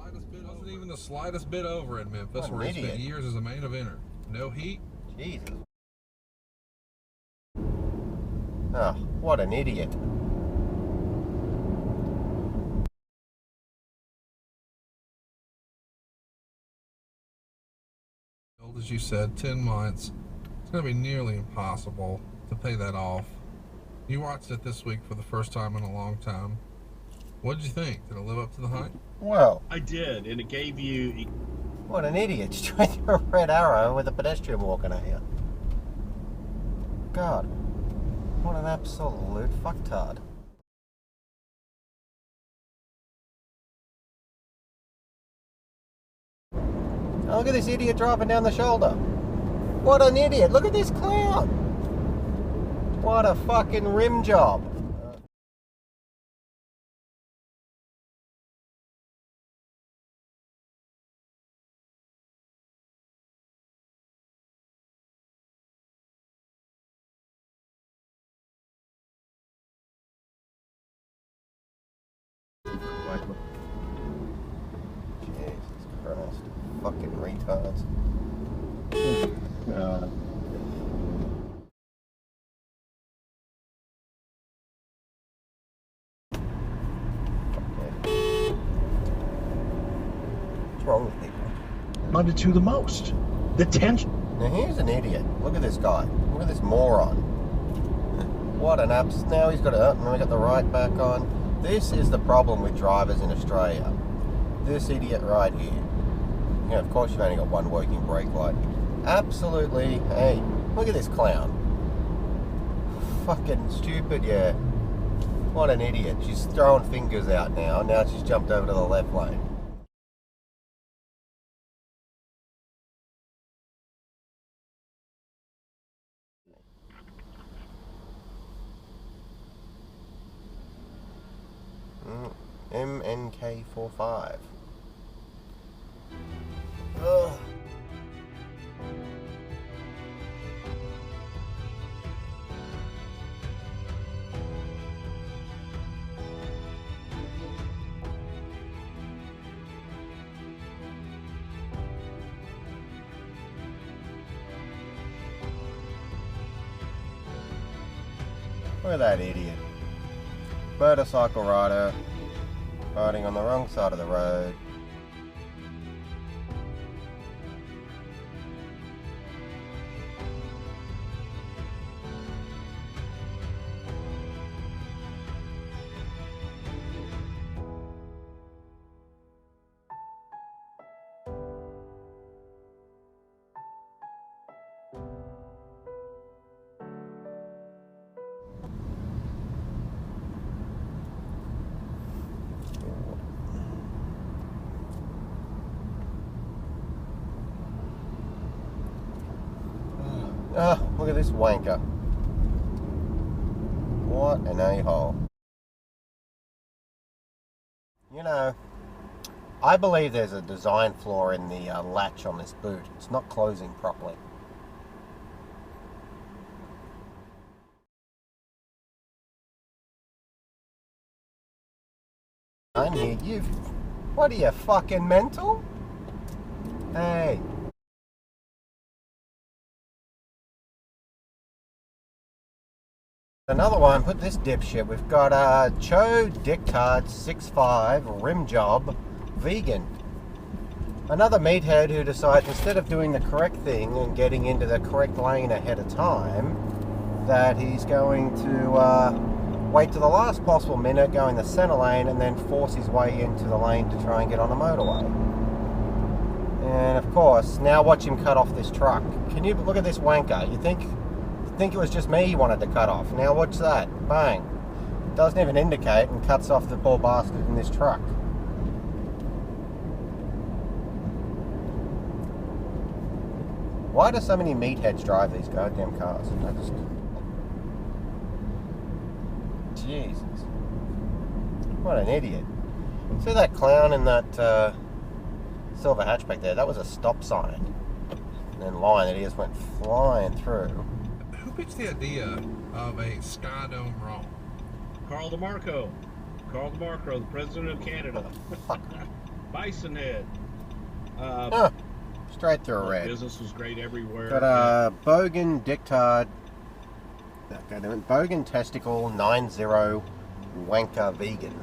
Wasn't even the slightest bit over in Memphis, where he spent years as a main eventer. No heat. Jesus. Oh, what an idiot. As you said, 10 months. It's going to be nearly impossible to pay that off. You watched it this week for the first time in a long time. What did you think? Did it live up to the hype? Well, I did, and it gave you... What an idiot. Straight through a red arrow with a pedestrian walking at you. God. What an absolute fucktard. Oh, look at this idiot driving down the shoulder. What an idiot. Look at this clown. What a fucking rim job. Jesus Christ. Fucking retards. What's wrong with people? Wanted to the most. The tension. Now here's an idiot. Look at this guy. Look at this moron. What an abs. Now he's got it. Now we got the right back on. This is the problem with drivers in Australia. This idiot right here. You know, of course you've only got one working brake light. Absolutely. Hey, look at this clown. Fucking stupid, yeah. What an idiot. She's throwing fingers out now. Now she's jumped over to the left lane. MNK45. Ugh. Look at that idiot. Motorcycle rider riding on the wrong side of the road. Ah, look at this wanker. What an a-hole. You know, I believe there's a design flaw in the latch on this boot. It's not closing properly. I'm here, you... What are you, fucking mental? Hey. Another one, put this dipshit. We've got Cho Dictard 65 rim job vegan. Another meathead who decides instead of doing the correct thing and getting into the correct lane ahead of time, that he's going to wait to the last possible minute, go in the center lane, and then force his way into the lane to try and get on the motorway. And of course, now watch him cut off this truck. Can you look at this wanker? You think it was just me he wanted to cut off. Now watch that. Bang. Doesn't even indicate and cuts off the poor bastard in this truck. Why do so many meatheads drive these goddamn cars? I just... Jesus. What an idiot. See that clown in that silver hatchback there? That was a stop sign. And then line that he just went flying through. Who pitched the idea of a Sky Dome roll? Carl DeMarco. Carl DeMarco, the president of Canada. Fuck. Bison Head. Straight through a red. Business was great everywhere. Got a Bogan Dictard. Bogan Testicle 90 Wanker Vegan.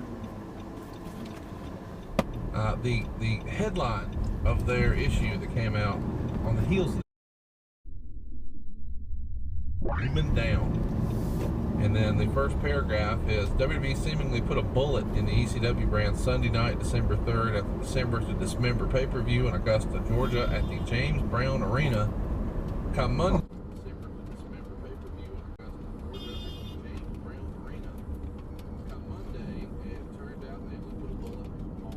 The headline of their issue that came out on the heels of Human Down. And then the first paragraph is WWE seemingly put a bullet in the ECW brand Sunday night, December 3rd, at the December to Dismember pay-per-view in Augusta, Georgia at the James Brown Arena. Come Monday, December to Dismember pay-per-view in Augusta, Georgia at the James Brown Arena. Come Monday, and it turned out they only put a bullet on.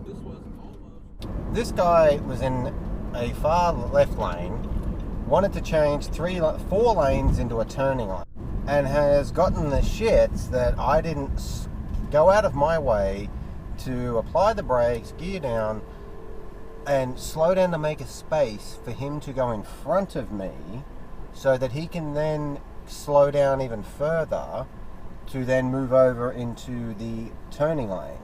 This was almost... This guy was in a far left lane, wanted to change 4 lanes into a turning lane, and has gotten the shits that I didn't go out of my way to apply the brakes, gear down, and slow down to make a space for him to go in front of me so that he can then slow down even further to then move over into the turning lane.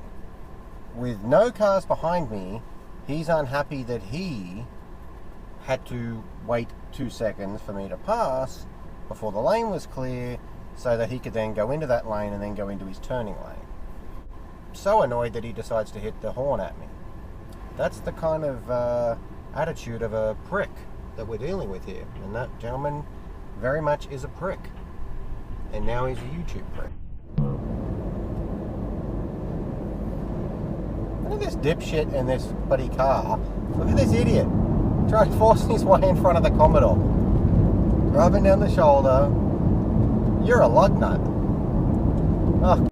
With no cars behind me, he's unhappy that he had to wait 2 seconds for me to pass before the lane was clear so that he could then go into that lane and then go into his turning lane. So annoyed that he decides to hit the horn at me. That's the kind of attitude of a prick that we're dealing with here. And that gentleman very much is a prick. And now he's a YouTube prick. Look at this dipshit in this bloody car. Look at this idiot trying to force his way in front of the Commodore. Rubbing down the shoulder. You're a lug nut. Oh.